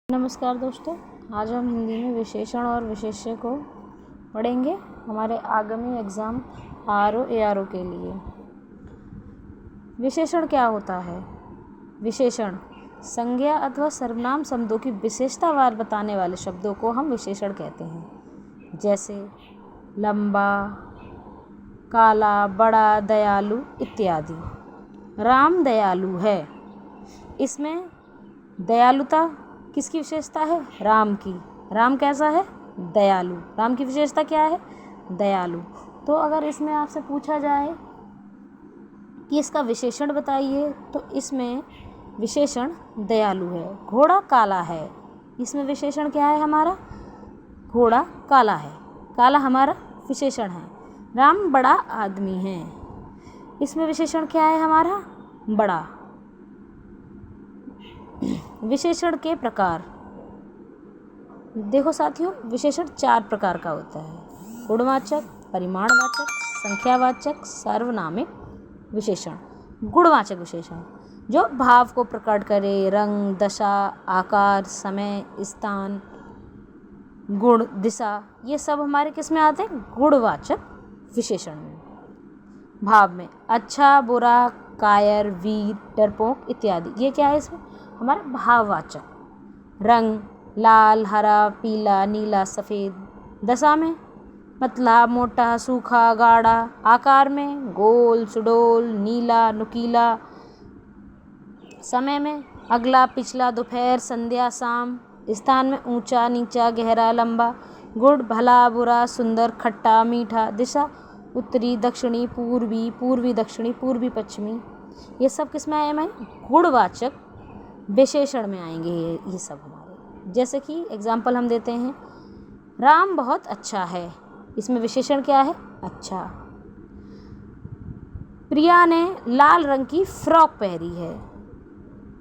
नमस्कार दोस्तों, आज हम हिंदी में विशेषण और विशेष्य को पढ़ेंगे हमारे आगामी एग्ज़ाम आरओ एआरओ के लिए। विशेषण क्या होता है? विशेषण संज्ञा अथवा सर्वनाम शब्दों की विशेषतावार बताने वाले शब्दों को हम विशेषण कहते हैं, जैसे लंबा, काला, बड़ा, दयालु इत्यादि। राम दयालु है, इसमें दयालुता किसकी विशेषता है? राम की। राम कैसा है? दयालु। राम की विशेषता क्या है? दयालु। तो अगर इसमें आपसे पूछा जाए कि इसका विशेषण बताइए, तो इसमें विशेषण दयालु है। घोड़ा काला है, इसमें विशेषण क्या है हमारा? घोड़ा काला है। काला हमारा विशेषण है। राम बड़ा आदमी है, इसमें विशेषण क्या है हमारा? बड़ा। विशेषण के प्रकार देखो साथियों, विशेषण 4 प्रकार का होता है: गुणवाचक, परिमाणवाचक, संख्यावाचक, सार्वनामिक विशेषण। गुणवाचक विशेषण जो भाव को प्रकट करे, रंग, दशा, आकार, समय, स्थान, गुण, दिशा, ये सब हमारे किस में आते हैं? गुणवाचक विशेषण में। भाव में अच्छा, बुरा, कायर, वीर, डरपोक इत्यादि, ये क्या है इसमें? हमारा भाववाचक। रंग लाल, हरा, पीला, नीला, सफ़ेद। दशा में पतला, मोटा, सूखा, गाढ़ा। आकार में गोल, सुडौल, नीला, नुकीला। समय में अगला, पिछला, दोपहर, संध्या, शाम। स्थान में ऊंचा, नीचा, गहरा, लंबा। गुण भला, बुरा, सुंदर, खट्टा, मीठा। दिशा उत्तरी, दक्षिणी, पूर्वी, पूर्वी दक्षिणी, पूर्वी पश्चिमी। ये सब किस में आए हैं? गुणवाचक विशेषण में आएंगे ये सब हमारे। जैसे कि एग्जाम्पल हम देते हैं, राम बहुत अच्छा है, इसमें विशेषण क्या है? अच्छा। प्रिया ने लाल रंग की फ्रॉक पहनी है,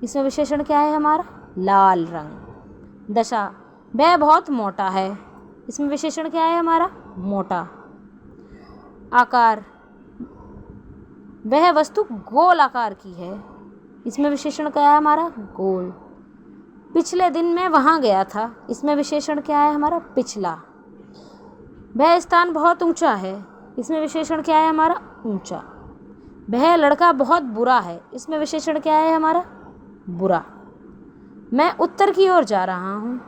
इसमें विशेषण क्या है हमारा? लाल रंग। दशा वह बहुत मोटा है, इसमें विशेषण क्या है हमारा? मोटा। आकार वह वस्तु गोल आकार की है, इसमें विशेषण क्या है हमारा? गोल। पिछले दिन मैं वहाँ गया था, इसमें विशेषण क्या है हमारा? पिछला। वह स्थान बहुत ऊंचा है, इसमें विशेषण क्या है हमारा? ऊंचा। वह लड़का बहुत बुरा है, इसमें विशेषण क्या है हमारा? बुरा। मैं उत्तर की ओर जा रहा हूँ,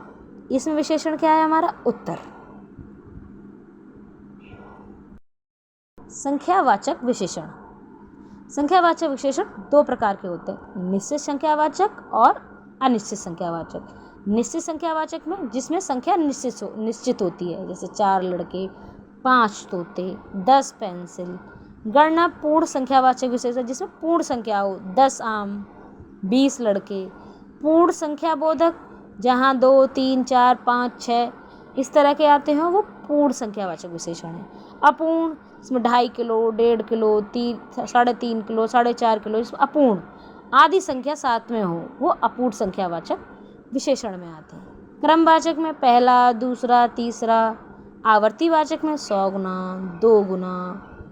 इसमें विशेषण क्या है हमारा? उत्तर। संख्यावाचक विशेषण। संख्यावाचक विशेषण 2 प्रकार के होते हैं: निश्चित संख्यावाचक और अनिश्चित संख्यावाचक। निश्चित संख्यावाचक में जिसमें संख्या निश्चित होती है, जैसे 4 लड़के, 5 तोते, 10 पेंसिल। गणना पूर्ण संख्यावाचक विशेषण जिसमें पूर्ण संख्या हो, 10 आम, 20 लड़के। पूर्ण संख्या बोधक जहाँ 2, 3, 4, 5, 6 इस तरह के आते हैं, वो पूर्ण संख्यावाचक विशेषण है। अपूर्ण इसमें 2.5 किलो, 1.5 किलो, 3.5 किलो, 4.5 किलो, इसमें अपूर्ण आदि संख्या साथ में हो, वो अपूर्ण संख्यावाचक विशेषण में आते हैं। क्रमवाचक में पहला, दूसरा, तीसरा। आवर्तीवाचक में 100 गुना, 2 गुना,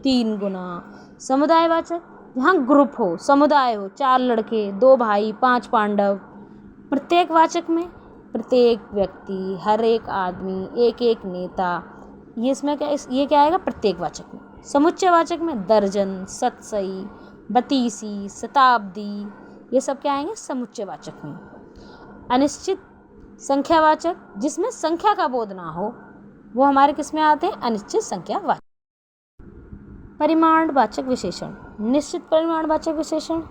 3 गुना। समुदायवाचक जहाँ ग्रुप हो, समुदाय हो, 4 लड़के, 2 भाई, 5 पांडव। प्रत्येकवाचक में प्रत्येक व्यक्ति, हर एक आदमी, एक एक नेता। ये इसमें क्या, ये क्या आएगा? प्रत्येकवाचक में। समुच्चयवाचक में दर्जन, शतसई, बतीसी, शताब्दी, ये सब क्या आएंगे? समुच्चयवाचक में। अनिश्चित संख्यावाचक जिसमें संख्या का बोध ना हो, वो हमारे किस में आते हैं? अनिश्चित संख्यावाचक। परिमाणवाचक विशेषण। निश्चित परिमाणवाचक विशेषण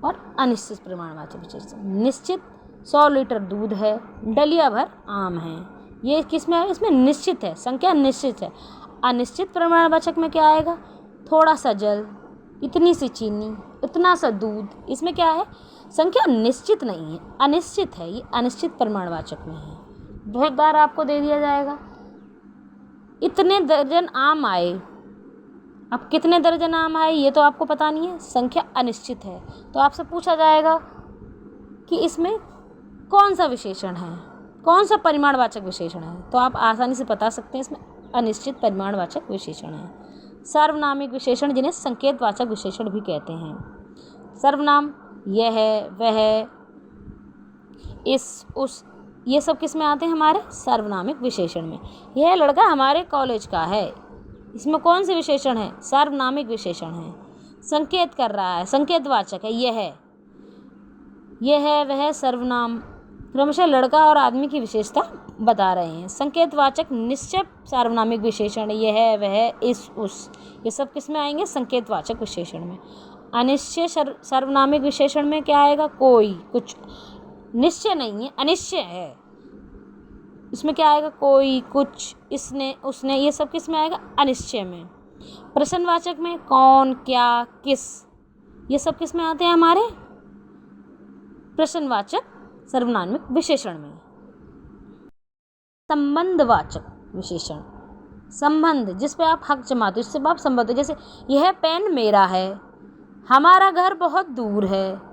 और अनिश्चित परिमाणवाचक विशेषण। निश्चित 100 लीटर दूध है, डलिया भर आम है, ये किस में आएगा? इसमें निश्चित है, संख्या निश्चित है। अनिश्चित परिमाणवाचक में क्या आएगा? थोड़ा सा जल, इतनी सी चीनी, इतना सा दूध। इसमें क्या है? संख्या निश्चित नहीं है, अनिश्चित है, ये अनिश्चित परिमाणवाचक में है। बहुत बार आपको दे दिया जाएगा इतने दर्जन आम आए, अब कितने दर्जन आम आए ये तो आपको पता नहीं है, संख्या अनिश्चित है। तो आपसे पूछा जाएगा कि इसमें कौन सा विशेषण है, कौन सा परिमाणवाचक विशेषण है, तो आप आसानी से बता सकते हैं इसमें अनिश्चित परिमाणवाचक विशेषण है। सार्वनामिक विशेषण जिन्हें संकेतवाचक विशेषण भी कहते हैं। सर्वनाम यह, वह, इस, उस ये सब किस में आते हैं? हमारे सार्वनामिक विशेषण में। यह लड़का हमारे कॉलेज का है, इसमें कौन से विशेषण है? सार्वनामिक विशेषण है, संकेत कर रहा है, संकेतवाचक है। यह है वह सर्वनाम क्रमशः लड़का और आदमी की विशेषता बता रहे हैं। संकेतवाचक निश्चय सार्वनामिक विशेषण, यह है वह, इस, उस, ये सब किस में आएंगे? संकेतवाचक विशेषण में। अनिश्चय सार्वनामिक विशेषण में क्या आएगा? कोई, कुछ। निश्चय नहीं है, अनिश्चय है। इसमें क्या आएगा? कोई, कुछ, इसने, उसने, ये सब किस में आएगा? अनिश्चय में। प्रश्नवाचक में कौन, क्या, किस, ये सब किस में आते हैं? हमारे प्रश्नवाचक सर्वनामिक विशेषण में। संबंधवाचक विशेषण, संबंध, जिस पे आप हक जमाते हो, जिससे आप संबंध हो। जैसे यह पेन मेरा है, हमारा घर बहुत दूर है,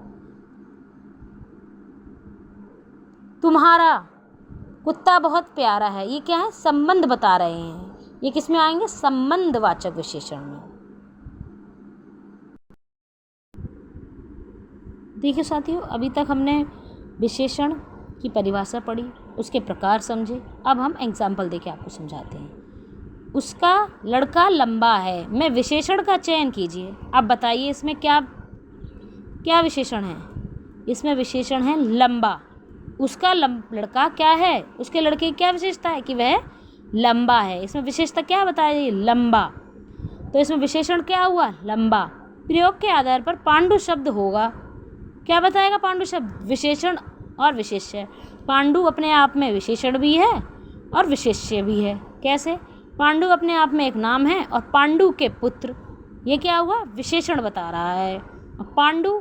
तुम्हारा कुत्ता बहुत प्यारा है। ये क्या है? संबंध बता रहे हैं। ये किस में आएंगे? संबंधवाचक विशेषण में। देखिए साथियों, अभी तक हमने विशेषण की परिभाषा पढ़ी, उसके प्रकार समझे। अब हम एग्जाम्पल देके आपको समझाते हैं। उसका लड़का लंबा है, मैं विशेषण का चयन कीजिए। अब बताइए इसमें क्या क्या विशेषण है? इसमें विशेषण है लंबा। उसका लड़का क्या है? उसके लड़के की क्या विशेषता है? कि वह लंबा है। इसमें विशेषता क्या बताइए? लंबा। तो इसमें विशेषण क्या हुआ? लंबा। प्रयोग के आधार पर पांडु शब्द होगा। क्या बताएगा पांडु शब्द? विशेषण और विशेष्य। पांडु अपने आप में विशेषण भी है और विशेष्य भी है। कैसे? पांडु अपने आप में एक नाम है और पांडु के पुत्र, ये क्या हुआ? विशेषण बता रहा है। और पांडु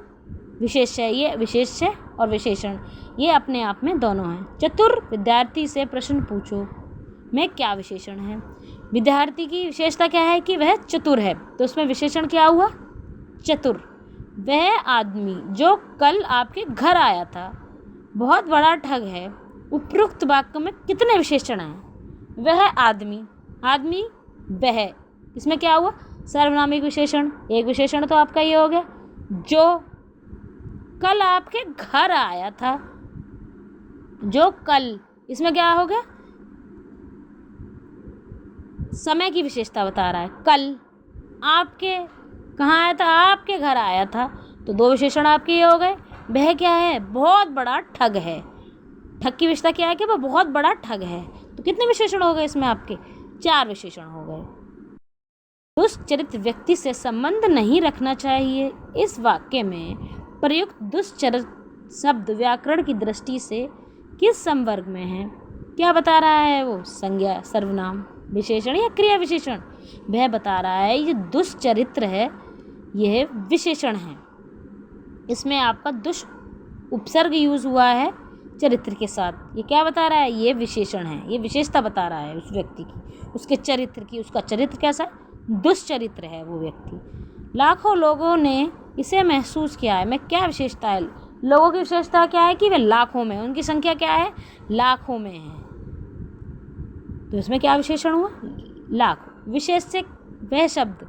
विशेष्य, ये विशेष्य और विशेषण ये अपने आप में दोनों हैं। चतुर विद्यार्थी से प्रश्न पूछो में क्या विशेषण है? विद्यार्थी की विशेषता क्या है? कि वह चतुर है। तो उसमें विशेषण क्या हुआ? चतुर। वह आदमी जो कल आपके घर आया था बहुत बड़ा ठग है। उपरोक्त वाक्य में कितने विशेषण हैं? वह आदमी, आदमी, वह, इसमें क्या हुआ? सार्वनामिक विशेषण। एक विशेषण तो आपका ये हो गया, जो कल आपके घर आया था। जो कल, इसमें क्या हो गया? समय की विशेषता बता रहा है। कल आपके कहाँ आया था? आपके घर आया था। तो दो विशेषण आपके ये हो गए। वह क्या है? बहुत बड़ा ठग है। ठग की विशेषता क्या है? कि वह बहुत बड़ा ठग है। तो कितने विशेषण हो गए इसमें आपके? 4 विशेषण हो गए। दुष्चरित्र व्यक्ति से संबंध नहीं रखना चाहिए। इस वाक्य में प्रयुक्त दुष्चरित्र शब्द व्याकरण की दृष्टि से किस संवर्ग में है? क्या बता रहा है वो? संज्ञा, सर्वनाम, विशेषण या क्रिया विशेषण? वह बता रहा है ये दुष्चरित्र है, यह विशेषण है। इसमें आपका दुष् उपसर्ग यूज हुआ है चरित्र के साथ। ये क्या बता रहा है? ये विशेषण है, ये विशेषता बता रहा है उस व्यक्ति की, उसके चरित्र की। उसका चरित्र कैसा है? दुष्चरित्र है वो व्यक्ति। लाखों लोगों ने इसे महसूस किया है में क्या विशेषता है? लोगों की विशेषता क्या है? कि वे लाखों में, उनकी संख्या क्या है? लाखों में है। तो इसमें क्या विशेषण हुआ? लाख। विशेष्य वह शब्द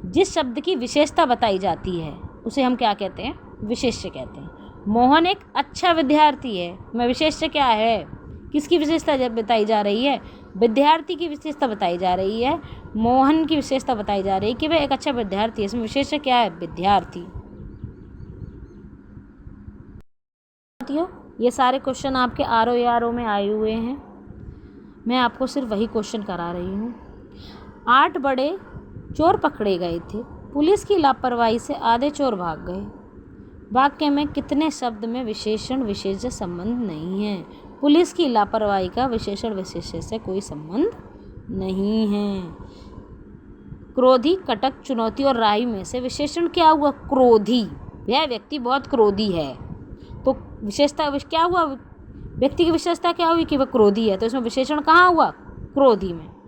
जिस शब्द की विशेषता बताई जाती है उसे हम क्या कहते हैं? विशेष्य कहते हैं। मोहन एक अच्छा विद्यार्थी है में विशेष्य क्या है? किसकी विशेषता जब बताई जा रही है? विद्यार्थी की विशेषता बताई जा रही है। मोहन की विशेषता बताई जा रही है कि वह एक अच्छा विद्यार्थी है। इसमें विशेष्य क्या है? विद्यार्थी। ये सारे क्वेश्चन आपके RO में आए हुए हैं। मैं आपको सिर्फ वही क्वेश्चन करा रही हूँ। 8 बड़े चोर पकड़े गए थे। पुलिस की लापरवाही से आधे चोर भाग गए। वाक्य में कितने शब्द में विशेषण विशेष्य संबंध नहीं है? पुलिस की लापरवाही का विशेषण विशेष्य से कोई संबंध नहीं है। क्रोधी, कटक, चुनौती और राही में से विशेषण क्या हुआ? क्रोधी। यह व्यक्ति बहुत क्रोधी है। तो विशेषता क्या हुआ? व्यक्ति की विशेषता क्या हुई? कि वह क्रोधी है। तो इसमें विशेषण कहाँ हुआ? क्रोधी में।